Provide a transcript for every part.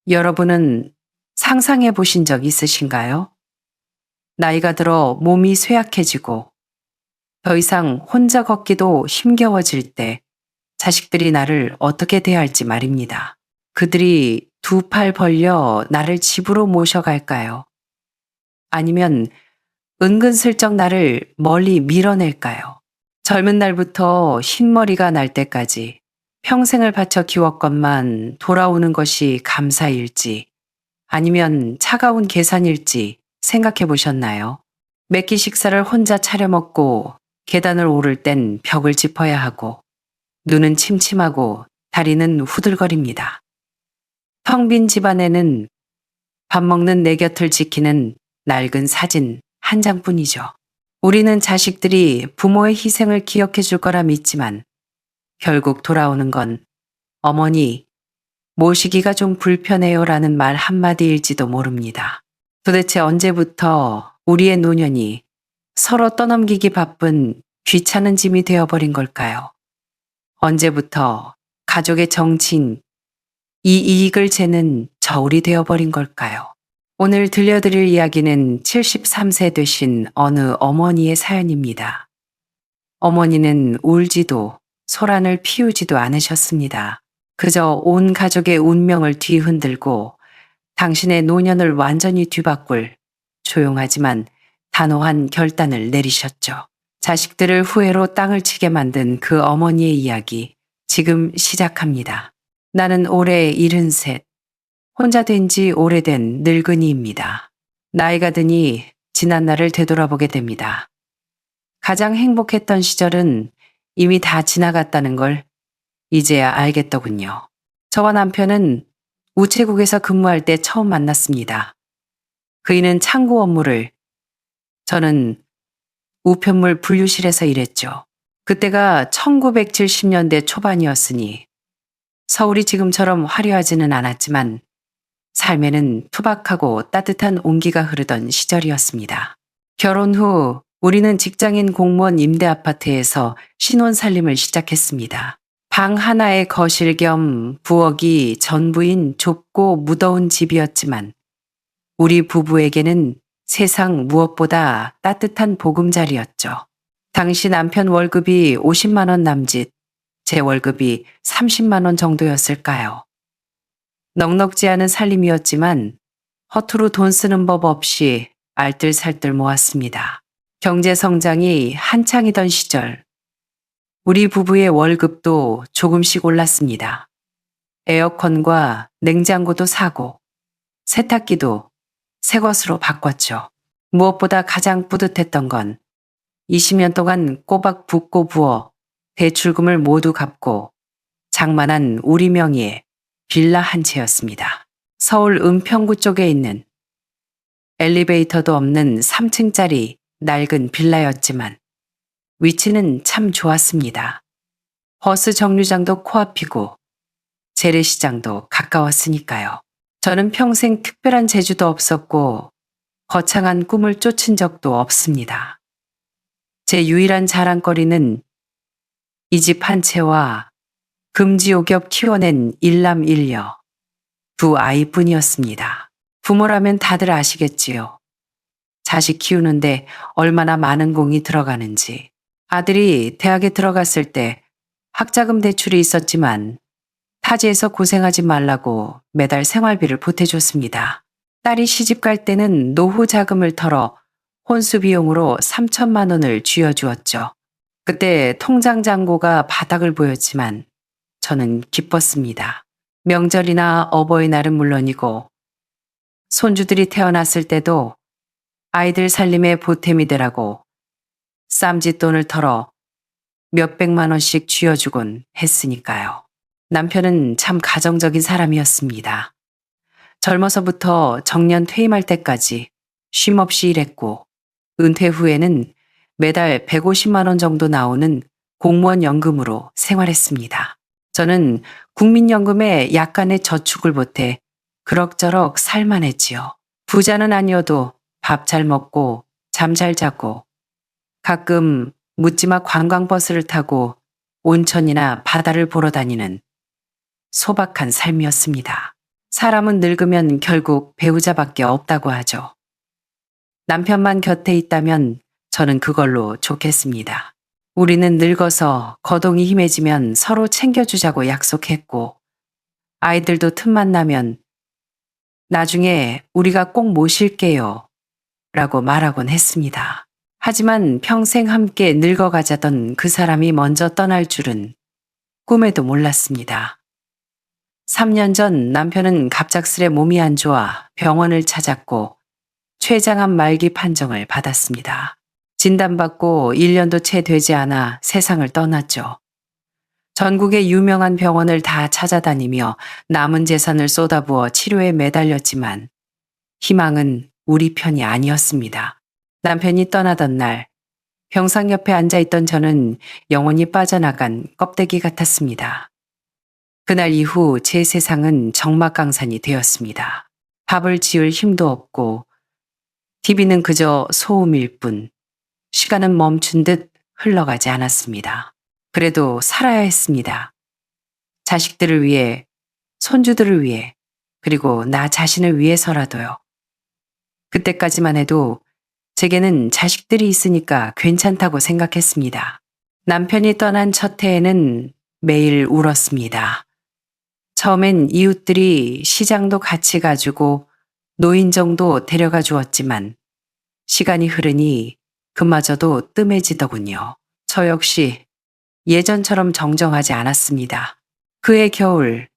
여러분은 상상해 보신 적 있으신가요? 나이가 들어 몸이 쇠약해지고 더 이상 혼자 걷기도 힘겨워질 때 자식들이 나를 어떻게 대할지 말입니다. 그들이 두 팔 벌려 나를 집으로 모셔갈까요? 아니면 은근슬쩍 나를 멀리 밀어낼까요? 젊은 날부터 흰머리가 날 때까지 평생을 바쳐 키웠건만 돌아오는 것이 감사일지 아니면 차가운 계산일지 생각해 보셨나요? 몇 끼 식사를 혼자 차려 먹고 계단을 오를 땐 벽을 짚어야 하고 눈은 침침하고 다리는 후들거립니다. 텅 빈 집안에는 밥 먹는 내 곁을 지키는 낡은 사진 한 장뿐이죠. 우리는 자식들이 부모의 희생을 기억해 줄 거라 믿지만 결국 돌아오는 건 어머니, 모시기가 좀 불편해요라는 말 한마디일지도 모릅니다. 도대체 언제부터 우리의 노년이 서로 떠넘기기 바쁜 귀찮은 짐이 되어버린 걸까요? 언제부터 가족의 정치인, 이 이익을 재는 저울이 되어버린 걸까요? 오늘 들려드릴 이야기는 73세 되신 어느 어머니의 사연입니다. 어머니는 울지도 소란을 피우지도 않으셨습니다. 그저 온 가족의 운명을 뒤흔들고 당신의 노년을 완전히 뒤바꿀 조용하지만 단호한 결단을 내리셨죠. 자식들을 후회로 땅을 치게 만든 그 어머니의 이야기 지금 시작합니다. 나는 올해 73, 혼자 된 지 오래된 늙은이입니다. 나이가 드니 지난 날을 되돌아보게 됩니다. 가장 행복했던 시절은 이미 다 지나갔다는 걸 이제야 알겠더군요. 저와 남편은 우체국에서 근무할 때 처음 만났습니다. 그이는 창고 업무를, 저는 우편물 분류실에서 일했죠. 그때가 1970년대 초반이었으니 서울이 지금처럼 화려하지는 않았지만 삶에는 투박하고 따뜻한 온기가 흐르던 시절이었습니다. 결혼 후 우리는 직장인 공무원 임대 아파트에서 신혼 살림을 시작했습니다. 방 하나의 거실 겸 부엌이 전부인 좁고 무더운 집이었지만 우리 부부에게는 세상 무엇보다 따뜻한 보금자리였죠. 당시 남편 월급이 50만 원 남짓, 제 월급이 30만 원 정도였을까요? 넉넉지 않은 살림이었지만 허투루 돈 쓰는 법 없이 알뜰살뜰 모았습니다. 경제 성장이 한창이던 시절, 우리 부부의 월급도 조금씩 올랐습니다. 에어컨과 냉장고도 사고, 세탁기도 새 것으로 바꿨죠. 무엇보다 가장 뿌듯했던 건 20년 동안 꼬박 붓고 부어 대출금을 모두 갚고 장만한 우리 명의의 빌라 한 채였습니다. 서울 은평구 쪽에 있는 엘리베이터도 없는 3층짜리 낡은 빌라였지만 위치는 참 좋았습니다. 버스 정류장도 코앞이고 재래시장도 가까웠으니까요. 저는 평생 특별한 재주도 없었고 거창한 꿈을 쫓은 적도 없습니다. 제 유일한 자랑거리는 이 집 한 채와 금지오겹 키워낸 일남일녀, 두 아이뿐이었습니다. 부모라면 다들 아시겠지요. 자식 키우는데 얼마나 많은 공이 들어가는지. 아들이 대학에 들어갔을 때 학자금 대출이 있었지만 타지에서 고생하지 말라고 매달 생활비를 보태줬습니다. 딸이 시집 갈 때는 노후 자금을 털어 혼수 비용으로 3천만 원을 쥐어주었죠. 그때 통장 잔고가 바닥을 보였지만 저는 기뻤습니다. 명절이나 어버이날은 물론이고 손주들이 태어났을 때도 아이들 살림에 보탬이 되라고 쌈짓돈을 털어 몇백만 원씩 쥐어주곤 했으니까요. 남편은 참 가정적인 사람이었습니다. 젊어서부터 정년 퇴임할 때까지 쉼없이 일했고 은퇴 후에는 매달 150만 원 정도 나오는 공무원 연금으로 생활했습니다. 저는 국민연금에 약간의 저축을 보태 그럭저럭 살만했지요. 부자는 아니어도 밥 잘 먹고 잠 잘 자고 가끔 묻지마 관광버스를 타고 온천이나 바다를 보러 다니는 소박한 삶이었습니다. 사람은 늙으면 결국 배우자밖에 없다고 하죠. 남편만 곁에 있다면 저는 그걸로 좋겠습니다. 우리는 늙어서 거동이 힘해지면 서로 챙겨주자고 약속했고, 아이들도 틈만 나면 나중에 우리가 꼭 모실게요 라고 말하곤 했습니다. 하지만 평생 함께 늙어가자던 그 사람이 먼저 떠날 줄은 꿈에도 몰랐습니다. 3년 전 남편은 갑작스레 몸이 안 좋아 병원을 찾았고 췌장암 말기 판정을 받았습니다. 진단받고 1년도 채 되지 않아 세상을 떠났죠. 전국의 유명한 병원을 다 찾아다니며 남은 재산을 쏟아부어 치료에 매달렸지만 희망은 우리 편이 아니었습니다. 남편이 떠나던 날 병상 옆에 앉아있던 저는 영혼이 빠져나간 껍데기 같았습니다. 그날 이후 제 세상은 적막강산이 되었습니다. 밥을 지을 힘도 없고 TV는 그저 소음일 뿐 시간은 멈춘 듯 흘러가지 않았습니다. 그래도 살아야 했습니다. 자식들을 위해, 손주들을 위해, 그리고 나 자신을 위해서라도요. 그때까지만 해도 제게는 자식들이 있으니까 괜찮다고 생각했습니다. 남편이 떠난 첫 해에는 매일 울었습니다. 처음엔 이웃들이 시장도 같이 가주고 노인정도 데려가 주었지만 시간이 흐르니 그마저도 뜸해지더군요. 저 역시 예전처럼 정정하지 않았습니다. 그해 겨울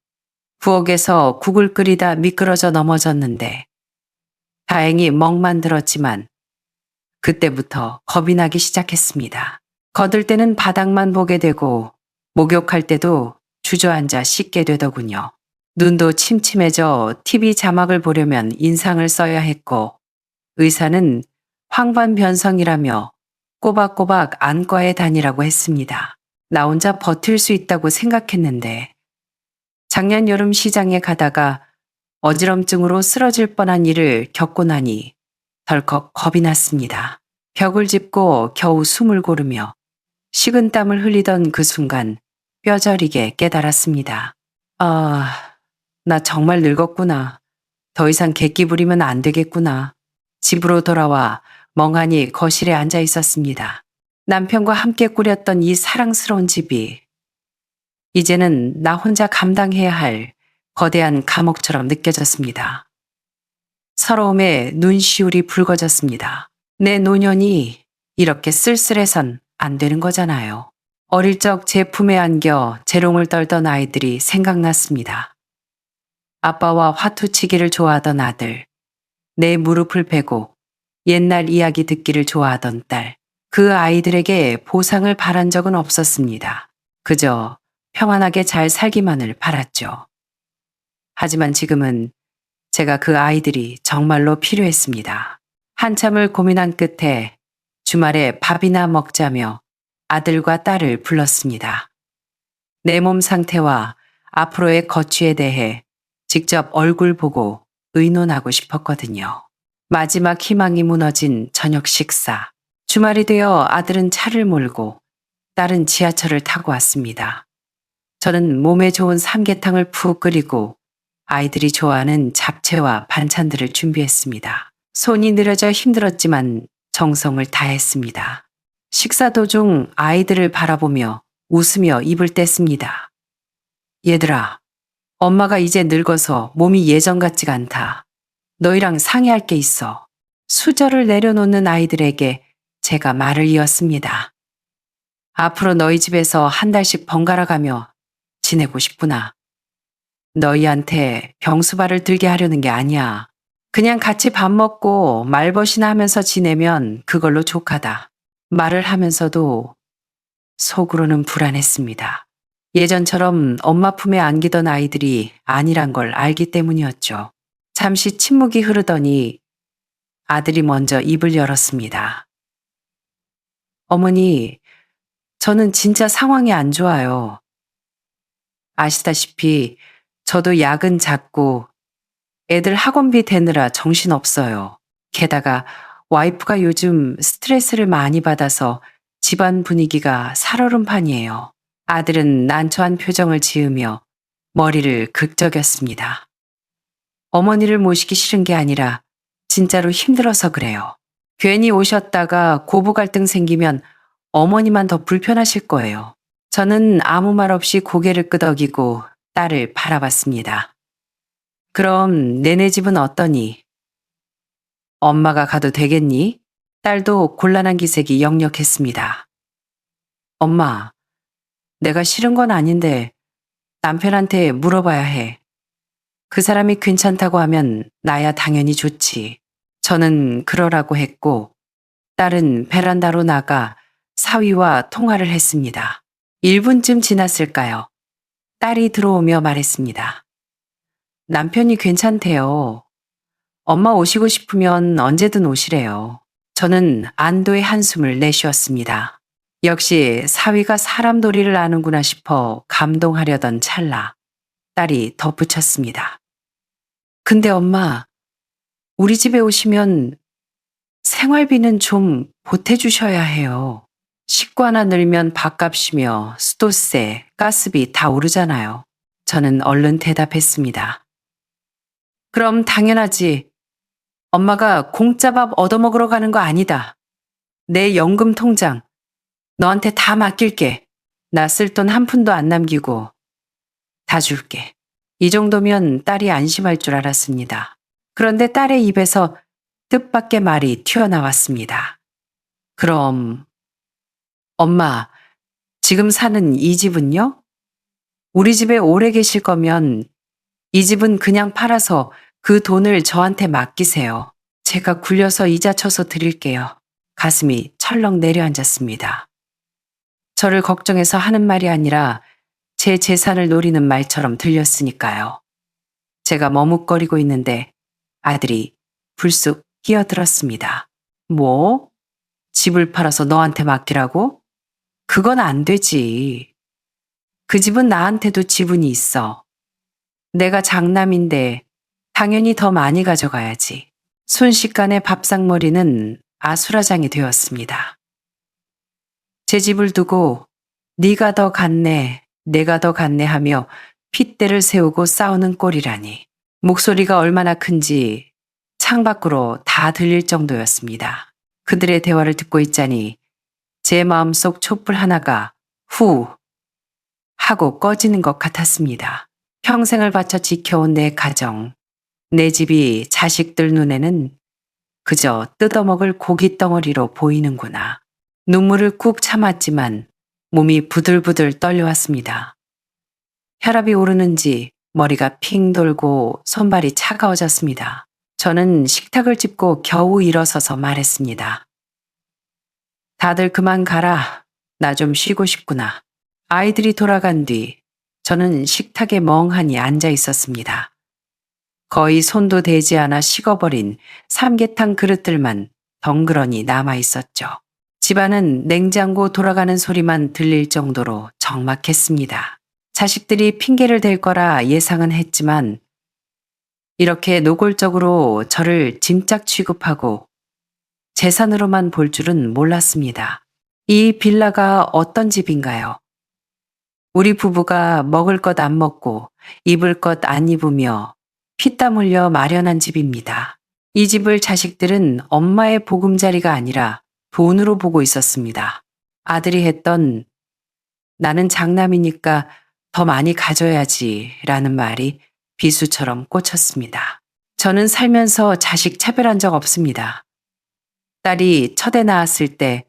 부엌에서 국을 끓이다 미끄러져 넘어졌는데 다행히 멍만 들었지만 그때부터 겁이 나기 시작했습니다. 거들 때는 바닥만 보게 되고 목욕할 때도 주저앉아 씻게 되더군요. 눈도 침침해져 TV 자막을 보려면 인상을 써야 했고 의사는 황반변성이라며 꼬박꼬박 안과에 다니라고 했습니다. 나 혼자 버틸 수 있다고 생각했는데 작년 여름 시장에 가다가 어지럼증으로 쓰러질 뻔한 일을 겪고 나니 덜컥 겁이 났습니다. 벽을 짚고 겨우 숨을 고르며 식은땀을 흘리던 그 순간 뼈저리게 깨달았습니다. 나 정말 늙었구나. 더 이상 객기 부리면 안 되겠구나. 집으로 돌아와 멍하니 거실에 앉아 있었습니다. 남편과 함께 꾸렸던 이 사랑스러운 집이 이제는 나 혼자 감당해야 할 거대한 감옥처럼 느껴졌습니다. 서러움에 눈시울이 붉어졌습니다. 내 노년이 이렇게 쓸쓸해선 안 되는 거잖아요. 어릴 적 제 품에 안겨 재롱을 떨던 아이들이 생각났습니다. 아빠와 화투치기를 좋아하던 아들, 내 무릎을 베고 옛날 이야기 듣기를 좋아하던 딸, 그 아이들에게 보상을 바란 적은 없었습니다. 그저 평안하게 잘 살기만을 바랐죠. 하지만 지금은 제가 그 아이들이 정말로 필요했습니다. 한참을 고민한 끝에 주말에 밥이나 먹자며 아들과 딸을 불렀습니다. 내 몸 상태와 앞으로의 거취에 대해 직접 얼굴 보고 의논하고 싶었거든요. 마지막 희망이 무너진 저녁 식사. 주말이 되어 아들은 차를 몰고 딸은 지하철을 타고 왔습니다. 저는 몸에 좋은 삼계탕을 푹 끓이고 아이들이 좋아하는 잡채와 반찬들을 준비했습니다. 손이 느려져 힘들었지만 정성을 다했습니다. 식사 도중 아이들을 바라보며 웃으며 입을 뗐습니다. 얘들아, 엄마가 이제 늙어서 몸이 예전 같지가 않다. 너희랑 상의할 게 있어. 수저를 내려놓는 아이들에게 제가 말을 이었습니다. 앞으로 너희 집에서 한 달씩 번갈아 가며 지내고 싶구나. 너희한테 병수발을 들게 하려는 게 아니야. 그냥 같이 밥 먹고 말벗이나 하면서 지내면 그걸로 족하다. 말을 하면서도 속으로는 불안했습니다. 예전처럼 엄마 품에 안기던 아이들이 아니란 걸 알기 때문이었죠. 잠시 침묵이 흐르더니 아들이 먼저 입을 열었습니다. 어머니, 저는 진짜 상황이 안 좋아요. 아시다시피 저도 야근 잦고 애들 학원비 대느라 정신없어요. 게다가 와이프가 요즘 스트레스를 많이 받아서 집안 분위기가 살얼음판이에요. 아들은 난처한 표정을 지으며 머리를 극적였습니다. 어머니를 모시기 싫은 게 아니라 진짜로 힘들어서 그래요. 괜히 오셨다가 고부 갈등 생기면 어머니만 더 불편하실 거예요. 저는 아무 말 없이 고개를 끄덕이고 딸을 바라봤습니다. 그럼 내네 집은 어떠니? 엄마가 가도 되겠니? 딸도 곤란한 기색이 역력했습니다. 엄마, 내가 싫은 건 아닌데 남편한테 물어봐야 해. 그 사람이 괜찮다고 하면 나야 당연히 좋지. 저는 그러라고 했고 딸은 베란다로 나가 사위와 통화를 했습니다. 1분쯤 지났을까요? 딸이 들어오며 말했습니다. 남편이 괜찮대요. 엄마 오시고 싶으면 언제든 오시래요. 저는 안도의 한숨을 내쉬었습니다. 역시 사위가 사람 도리를 아는구나 싶어 감동하려던 찰나 딸이 덧붙였습니다. 근데 엄마, 우리 집에 오시면 생활비는 좀 보태주셔야 해요. 식구 하나 늘면 밥값이며 수도세, 가스비 다 오르잖아요. 저는 얼른 대답했습니다. 그럼 당연하지. 엄마가 공짜 밥 얻어먹으러 가는 거 아니다. 내 연금 통장 너한테 다 맡길게. 나 쓸 돈 한 푼도 안 남기고 다 줄게. 이 정도면 딸이 안심할 줄 알았습니다. 그런데 딸의 입에서 뜻밖의 말이 튀어나왔습니다. 그럼 엄마, 지금 사는 이 집은요? 우리 집에 오래 계실 거면 이 집은 그냥 팔아서 그 돈을 저한테 맡기세요. 제가 굴려서 이자 쳐서 드릴게요. 가슴이 철렁 내려앉았습니다. 저를 걱정해서 하는 말이 아니라 제 재산을 노리는 말처럼 들렸으니까요. 제가 머뭇거리고 있는데 아들이 불쑥 끼어들었습니다. 뭐? 집을 팔아서 너한테 맡기라고? 그건 안 되지. 그 집은 나한테도 지분이 있어. 내가 장남인데 당연히 더 많이 가져가야지. 순식간에 밥상머리는 아수라장이 되었습니다. 제 집을 두고 네가 더 갔네, 내가 더 갔네 하며 핏대를 세우고 싸우는 꼴이라니. 목소리가 얼마나 큰지 창밖으로 다 들릴 정도였습니다. 그들의 대화를 듣고 있자니 제 마음속 촛불 하나가 후 하고 꺼지는 것 같았습니다. 평생을 바쳐 지켜온 내 가정, 내 집이 자식들 눈에는 그저 뜯어먹을 고깃 덩어리로 보이는구나. 눈물을 꾹 참았지만 몸이 부들부들 떨려왔습니다. 혈압이 오르는지 머리가 핑 돌고 손발이 차가워졌습니다. 저는 식탁을 짚고 겨우 일어서서 말했습니다. 다들 그만 가라. 나 좀 쉬고 싶구나. 아이들이 돌아간 뒤 저는 식탁에 멍하니 앉아 있었습니다. 거의 손도 대지 않아 식어버린 삼계탕 그릇들만 덩그러니 남아 있었죠. 집안은 냉장고 돌아가는 소리만 들릴 정도로 적막했습니다. 자식들이 핑계를 댈 거라 예상은 했지만 이렇게 노골적으로 저를 짐짝 취급하고 재산으로만 볼 줄은 몰랐습니다. 이 빌라가 어떤 집인가요? 우리 부부가 먹을 것 안 먹고 입을 것 안 입으며 피땀 흘려 마련한 집입니다. 이 집을 자식들은 엄마의 보금자리가 아니라 돈으로 보고 있었습니다. 아들이 했던 나는 장남이니까 더 많이 가져야지 라는 말이 비수처럼 꽂혔습니다. 저는 살면서 자식 차별한 적 없습니다. 딸이 첫애 낳았을 때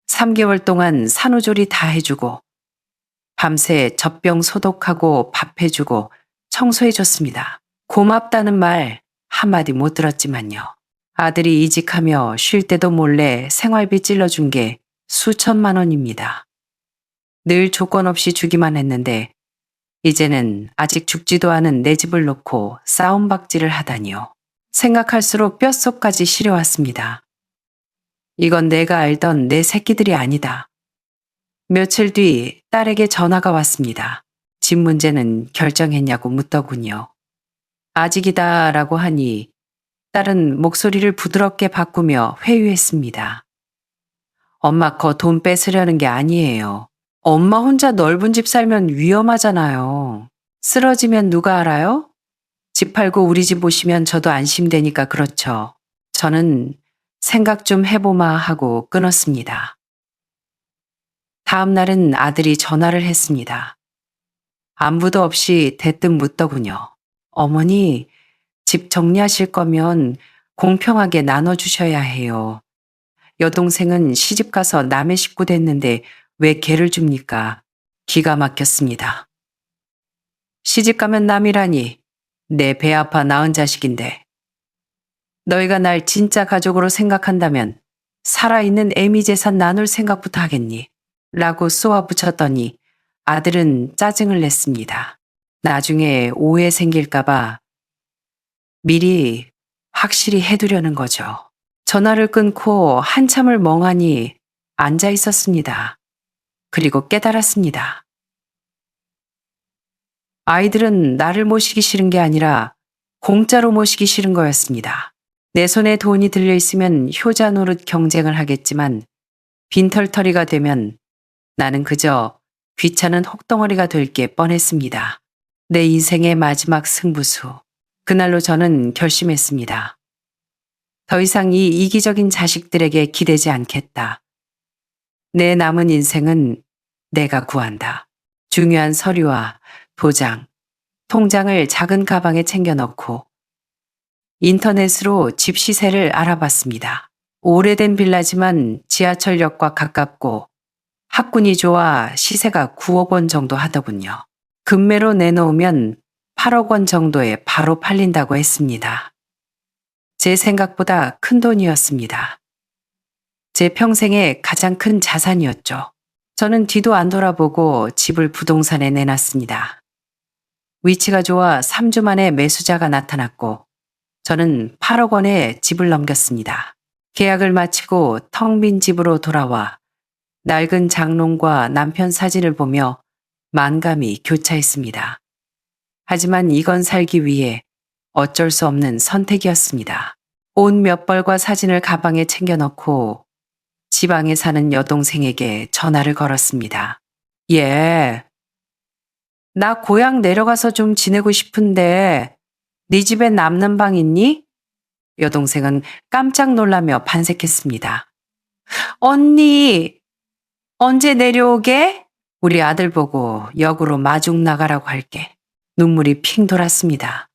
3개월 동안 산후조리 다 해주고 밤새 젖병 소독하고 밥 해주고 청소해줬습니다. 고맙다는 말 한마디 못 들었지만요. 아들이 이직하며 쉴 때도 몰래 생활비 찔러준 게 수천만 원입니다. 늘 조건 없이 주기만 했는데 이제는 아직 죽지도 않은 내 집을 놓고 싸움박질을 하다니요. 생각할수록 뼛속까지 시려왔습니다. 이건 내가 알던 내 새끼들이 아니다. 며칠 뒤 딸에게 전화가 왔습니다. 집 문제는 결정했냐고 묻더군요. 아직이다 라고 하니 딸은 목소리를 부드럽게 바꾸며 회유했습니다. 엄마 거 돈 뺏으려는 게 아니에요. 엄마 혼자 넓은 집 살면 위험하잖아요. 쓰러지면 누가 알아요? 집 팔고 우리 집 오시면 저도 안심되니까 그렇죠. 저는 생각 좀 해보마 하고 끊었습니다. 다음 날은 아들이 전화를 했습니다. 안부도 없이 대뜸 묻더군요. 어머니, 집 정리하실 거면 공평하게 나눠주셔야 해요. 여동생은 시집 가서 남의 식구 됐는데 왜 걔를 줍니까? 기가 막혔습니다. 시집 가면 남이라니. 내 배 아파 낳은 자식인데. 너희가 날 진짜 가족으로 생각한다면 살아있는 애미 재산 나눌 생각부터 하겠니? 라고 쏘아붙였더니 아들은 짜증을 냈습니다. 나중에 오해 생길까봐 미리 확실히 해두려는 거죠. 전화를 끊고 한참을 멍하니 앉아 있었습니다. 그리고 깨달았습니다. 아이들은 나를 모시기 싫은 게 아니라 공짜로 모시기 싫은 거였습니다. 내 손에 돈이 들려 있으면 효자 노릇 경쟁을 하겠지만 빈털터리가 되면 나는 그저 귀찮은 혹덩어리가 될 게 뻔했습니다. 내 인생의 마지막 승부수. 그날로 저는 결심했습니다. 더 이상 이 이기적인 자식들에게 기대지 않겠다. 내 남은 인생은 내가 구한다. 중요한 서류와 도장, 통장을 작은 가방에 챙겨 넣고 인터넷으로 집 시세를 알아봤습니다. 오래된 빌라지만 지하철역과 가깝고 학군이 좋아 시세가 9억 원 정도 하더군요. 금매로 내놓으면 8억 원 정도에 바로 팔린다고 했습니다. 제 생각보다 큰 돈이었습니다. 제 평생의 가장 큰 자산이었죠. 저는 뒤도 안 돌아보고 집을 부동산에 내놨습니다. 위치가 좋아 3주 만에 매수자가 나타났고 저는 8억 원에 집을 넘겼습니다. 계약을 마치고 텅 빈 집으로 돌아와 낡은 장롱과 남편 사진을 보며 만감이 교차했습니다. 하지만 이건 살기 위해 어쩔 수 없는 선택이었습니다. 옷 몇 벌과 사진을 가방에 챙겨 넣고 지방에 사는 여동생에게 전화를 걸었습니다. 예. 나 고향 내려가서 좀 지내고 싶은데 네 집에 남는 방 있니? 여동생은 깜짝 놀라며 반색했습니다. 언니, 언제 내려오게? 우리 아들 보고 역으로 마중 나가라고 할게. 눈물이 핑 돌았습니다.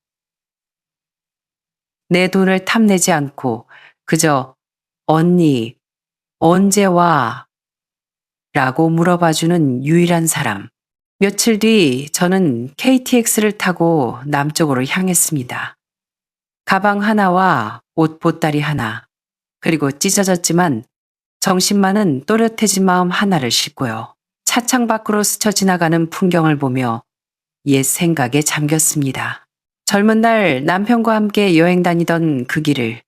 내 돈을 탐내지 않고 그저 언니, 언제 와? 라고 물어봐주는 유일한 사람. 며칠 뒤 저는 KTX를 타고 남쪽으로 향했습니다. 가방 하나와 옷 보따리 하나, 그리고 찢어졌지만 정신만은 또렷해진 마음 하나를 싣고요. 차창 밖으로 스쳐 지나가는 풍경을 보며 옛 생각에 잠겼습니다. 젊은 날 남편과 함께 여행 다니던 그 길을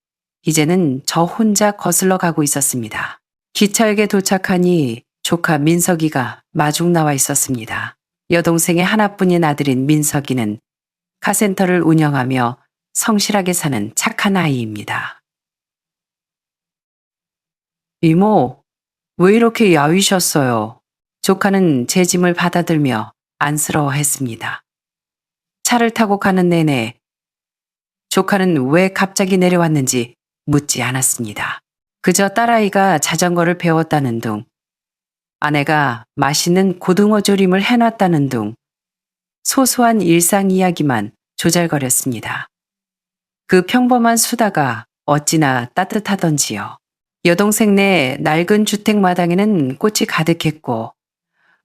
이제는 저 혼자 거슬러 가고 있었습니다. 기차역에 도착하니 조카 민석이가 마중 나와 있었습니다. 여동생의 하나뿐인 아들인 민석이는 카센터를 운영하며 성실하게 사는 착한 아이입니다. 이모, 왜 이렇게 야위셨어요? 조카는 제 짐을 받아들며 안쓰러워했습니다. 차를 타고 가는 내내 조카는 왜 갑자기 내려왔는지 묻지 않았습니다. 그저 딸아이가 자전거를 배웠다는 둥, 아내가 맛있는 고등어 조림을 해놨다는 둥, 소소한 일상 이야기만 조잘거렸습니다. 그 평범한 수다가 어찌나 따뜻하던지요. 여동생네 낡은 주택 마당에는 꽃이 가득했고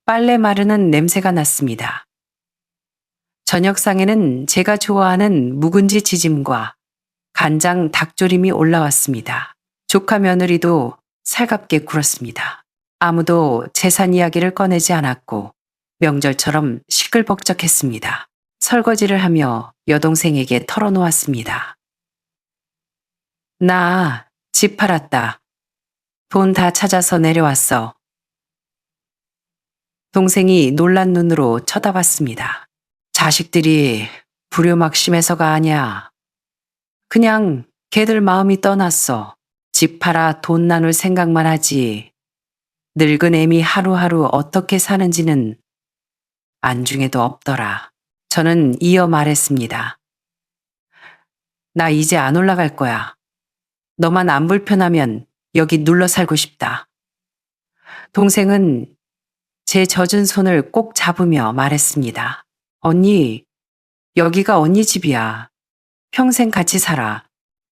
빨래 마르는 냄새가 났습니다. 저녁상에는 제가 좋아하는 묵은지 지짐과 간장 닭조림이 올라왔습니다. 조카 며느리도 살갑게 굴었습니다. 아무도 재산 이야기를 꺼내지 않았고 명절처럼 시끌벅적했습니다. 설거지를 하며 여동생에게 털어놓았습니다. 나 집 팔았다. 돈 다 찾아서 내려왔어. 동생이 놀란 눈으로 쳐다봤습니다. 자식들이 불효막심해서가 아니야. 그냥 걔들 마음이 떠났어. 집 팔아 돈 나눌 생각만 하지. 늙은 애미 하루하루 어떻게 사는지는 안중에도 없더라. 저는 이어 말했습니다. 나 이제 안 올라갈 거야. 너만 안 불편하면 여기 눌러 살고 싶다. 동생은 제 젖은 손을 꼭 잡으며 말했습니다. 언니, 여기가 언니 집이야. 평생 같이 살아.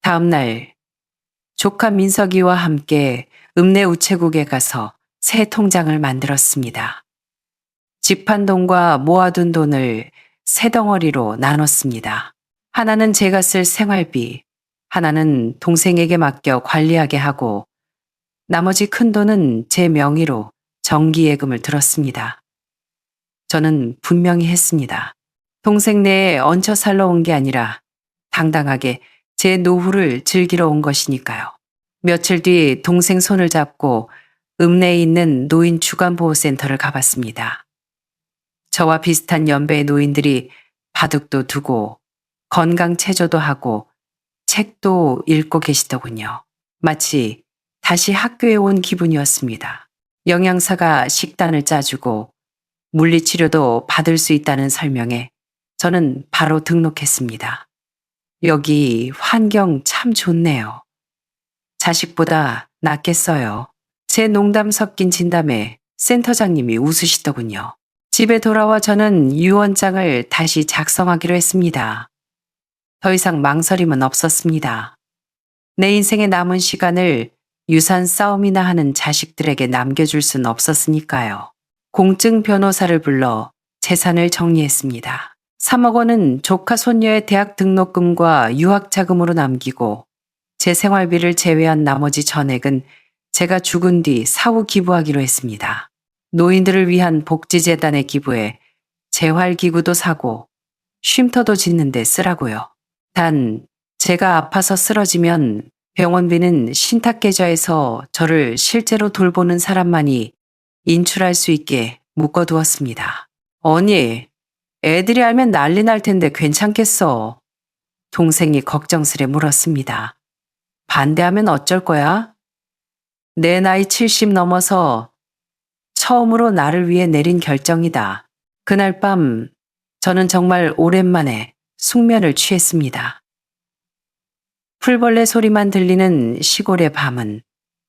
다음 날 조카 민석이와 함께 읍내 우체국에 가서 새 통장을 만들었습니다. 집한 돈과 모아둔 돈을 세 덩어리로 나눴습니다. 하나는 제가 쓸 생활비, 하나는 동생에게 맡겨 관리하게 하고 나머지 큰 돈은 제 명의로 정기예금을 들었습니다. 저는 분명히 했습니다. 동생 내에 얹혀 살러 온 게 아니라 당당하게 제 노후를 즐기러 온 것이니까요. 며칠 뒤 동생 손을 잡고 읍내에 있는 노인 주간보호센터를 가봤습니다. 저와 비슷한 연배의 노인들이 바둑도 두고 건강 체조도 하고 책도 읽고 계시더군요. 마치 다시 학교에 온 기분이었습니다. 영양사가 식단을 짜주고 물리치료도 받을 수 있다는 설명에 저는 바로 등록했습니다. 여기 환경 참 좋네요. 자식보다 낫겠어요. 제 농담 섞인 진담에 센터장님이 웃으시더군요. 집에 돌아와 저는 유언장을 다시 작성하기로 했습니다. 더 이상 망설임은 없었습니다. 내 인생의 남은 시간을 유산 싸움이나 하는 자식들에게 남겨줄 순 없었으니까요. 공증 변호사를 불러 재산을 정리했습니다. 3억 원은 조카 손녀의 대학 등록금과 유학 자금으로 남기고 제 생활비를 제외한 나머지 전액은 제가 죽은 뒤 사후 기부하기로 했습니다. 노인들을 위한 복지재단에 기부해 재활기구도 사고 쉼터도 짓는 데 쓰라고요. 단 제가 아파서 쓰러지면 병원비는 신탁계좌에서 저를 실제로 돌보는 사람만이 인출할 수 있게 묶어두었습니다. 언니, 애들이 알면 난리 날 텐데 괜찮겠어? 동생이 걱정스레 물었습니다. 반대하면 어쩔 거야? 내 나이 70 넘어서 처음으로 나를 위해 내린 결정이다. 그날 밤 저는 정말 오랜만에 숙면을 취했습니다. 풀벌레 소리만 들리는 시골의 밤은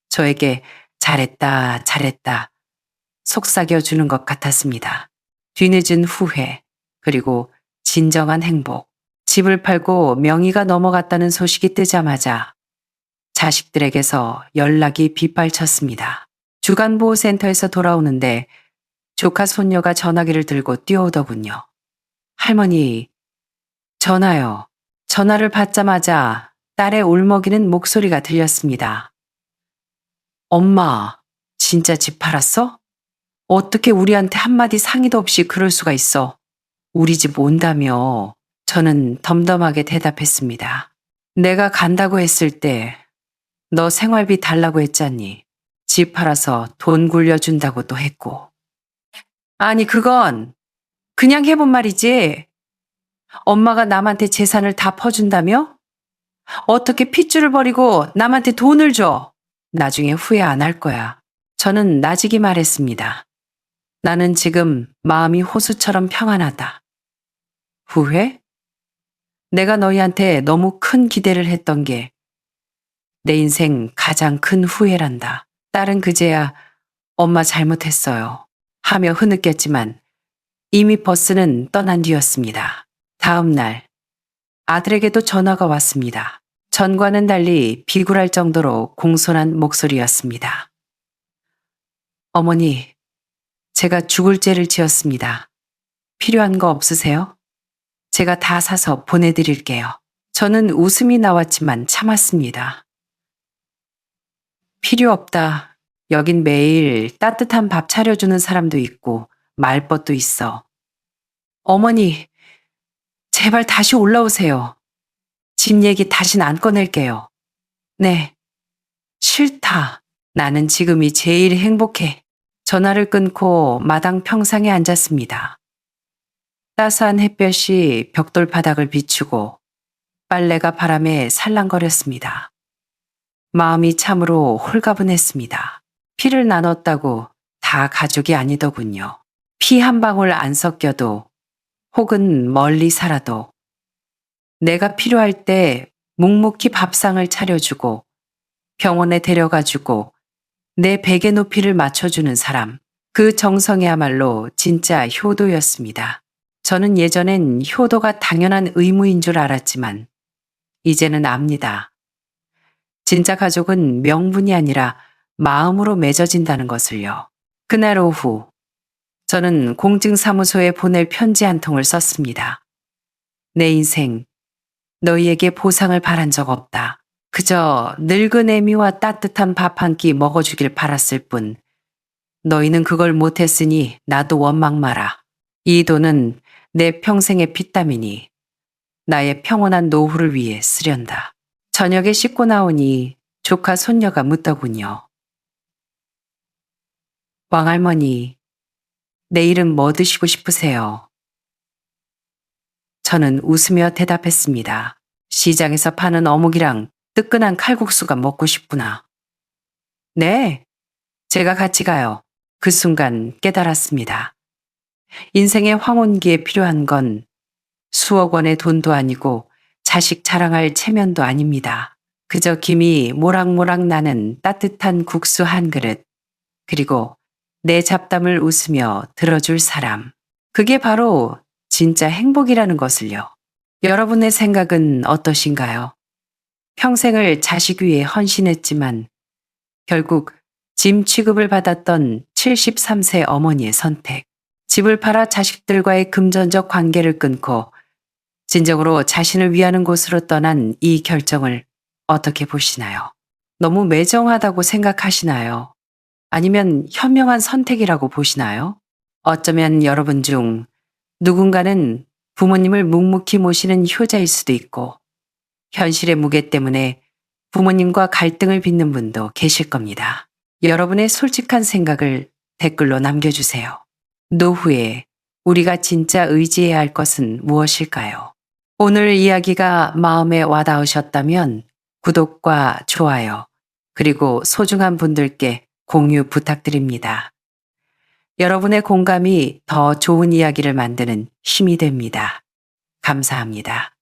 저에게 잘했다, 잘했다 속삭여주는 것 같았습니다. 뒤늦은 후회, 그리고 진정한 행복. 집을 팔고 명의가 넘어갔다는 소식이 뜨자마자 자식들에게서 연락이 빗발쳤습니다. 주간보호센터에서 돌아오는데 조카 손녀가 전화기를 들고 뛰어오더군요. 할머니, 전화요. 전화를 받자마자 딸의 울먹이는 목소리가 들렸습니다. 엄마, 진짜 집 팔았어? 어떻게 우리한테 한마디 상의도 없이 그럴 수가 있어? 우리 집 온다며. 저는 덤덤하게 대답했습니다. 내가 간다고 했을 때 너 생활비 달라고 했잖니. 집 팔아서 돈 굴려준다고도 했고. 아니 그건 그냥 해본 말이지. 엄마가 남한테 재산을 다 퍼준다며? 어떻게 핏줄을 버리고 남한테 돈을 줘? 나중에 후회 안 할 거야. 저는 나직이 말했습니다. 나는 지금 마음이 호수처럼 평안하다. 후회? 내가 너희한테 너무 큰 기대를 했던 게 내 인생 가장 큰 후회란다. 딸은 그제야 엄마 잘못했어요 하며 흐느꼈지만 이미 버스는 떠난 뒤였습니다. 다음 날 아들에게도 전화가 왔습니다. 전과는 달리 비굴할 정도로 공손한 목소리였습니다. 어머니, 제가 죽을 죄를 지었습니다. 필요한 거 없으세요? 제가 다 사서 보내드릴게요. 저는 웃음이 나왔지만 참았습니다. 필요 없다. 여긴 매일 따뜻한 밥 차려주는 사람도 있고 말벗도 있어. 어머니, 제발 다시 올라오세요. 집 얘기 다신 안 꺼낼게요. 네, 싫다. 나는 지금이 제일 행복해. 전화를 끊고 마당 평상에 앉았습니다. 따스한 햇볕이 벽돌 바닥을 비추고 빨래가 바람에 살랑거렸습니다. 마음이 참으로 홀가분했습니다. 피를 나눴다고 다 가족이 아니더군요. 피 한 방울 안 섞여도 혹은 멀리 살아도 내가 필요할 때 묵묵히 밥상을 차려주고 병원에 데려가주고 내 베개 높이를 맞춰주는 사람. 그 정성이야말로 진짜 효도였습니다. 저는 예전엔 효도가 당연한 의무인 줄 알았지만 이제는 압니다. 진짜 가족은 명분이 아니라 마음으로 맺어진다는 것을요. 그날 오후 저는 공증사무소에 보낼 편지 한 통을 썼습니다. 내 인생 너희에게 보상을 바란 적 없다. 그저 늙은 애미와 따뜻한 밥 한 끼 먹어주길 바랐을 뿐 너희는 그걸 못했으니 나도 원망 마라. 이 돈은 내 평생의 빚담이니 나의 평온한 노후를 위해 쓰련다. 저녁에 씻고 나오니 조카 손녀가 묻더군요. 왕할머니, 내일은 뭐 드시고 싶으세요? 저는 웃으며 대답했습니다. 시장에서 파는 어묵이랑 뜨끈한 칼국수가 먹고 싶구나. 네, 제가 같이 가요. 그 순간 깨달았습니다. 인생의 황혼기에 필요한 건 수억 원의 돈도 아니고 자식 자랑할 체면도 아닙니다. 그저 김이 모락모락 나는 따뜻한 국수 한 그릇, 그리고 내 잡담을 웃으며 들어줄 사람. 그게 바로 진짜 행복이라는 것을요. 여러분의 생각은 어떠신가요? 평생을 자식 위해 헌신했지만 결국 짐 취급을 받았던 73세 어머니의 선택. 집을 팔아 자식들과의 금전적 관계를 끊고 진정으로 자신을 위하는 곳으로 떠난 이 결정을 어떻게 보시나요? 너무 매정하다고 생각하시나요? 아니면 현명한 선택이라고 보시나요? 어쩌면 여러분 중 누군가는 부모님을 묵묵히 모시는 효자일 수도 있고 현실의 무게 때문에 부모님과 갈등을 빚는 분도 계실 겁니다. 여러분의 솔직한 생각을 댓글로 남겨주세요. 노후에 우리가 진짜 의지해야 할 것은 무엇일까요? 오늘 이야기가 마음에 와닿으셨다면 구독과 좋아요, 그리고 소중한 분들께 공유 부탁드립니다. 여러분의 공감이 더 좋은 이야기를 만드는 힘이 됩니다. 감사합니다.